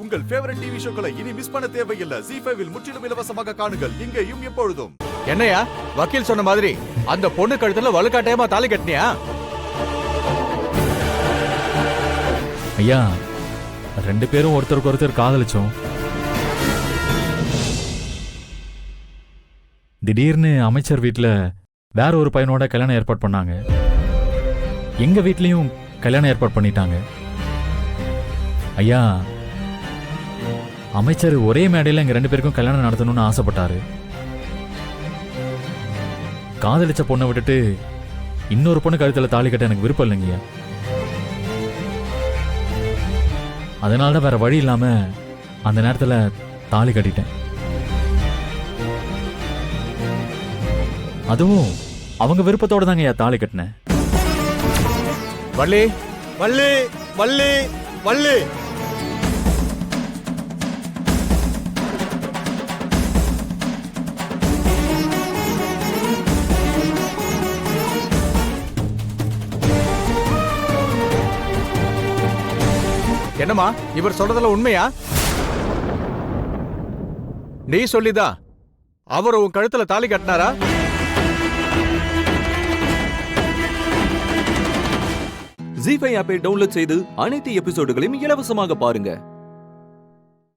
உங்கள் favourite TV ஷோக்களை இனி miss பண்ண தேவையில்லை. ZEE5 இல் முற்றிலும் இலவசமாக காணுங்கள், இங்கேயும் எப்பொழுதும். என்னையா வக்கீல் சொன்ன மாதிரி அந்த பொண்ணு கழுத்துல வலுக்காட்டயமா தாலி கட்டினியா? ஐயா, 2 பேரும் ஒருத்தருக்கு ஒருத்தர் காதலிச்சோம். திடீர்னு அமைச்சர் வீட்டுல வேற ஒரு பையனோட கல்யாணம் ஏற்பாடு பண்ணாங்க. எங்க வீட்லயும் கல்யாணம் ஏற்பாடு பண்ணிட்டாங்க. ஐயா, அமைச்சர் ஒரே மேடையில எங்க 2 பேருக்கும் கல்யாணம் நடத்தணும்னு ஆசைப்பட்டாரு. காதலிச்ச பொண்ணை விட்டுட்டு இன்னொரு பொண்ணு கழுத்துல தாலி கட்ட எனக்கு விருப்பம் இல்லைங்கய்யா. அதனால வேற வழி இல்லாம அந்த நேரத்துல தாலி கட்டிட்டேன். அதுவும் அவங்க விருப்பத்தோட தாங்க ஐயா தாலி கட்டினேன். வள்ளி வள்ளி வள்ளி வள்ளி, என்னம்மா இவர் சொல்றதுல உண்மையா? நீ சொல்லிதா அவர் உன் கழுத்துல தாலி கட்டினாரா? ZEE5 ஆப்பை டவுன்லோட் செய்து அனைத்து எபிசோடுகளையும் இலவசமாக பாருங்க.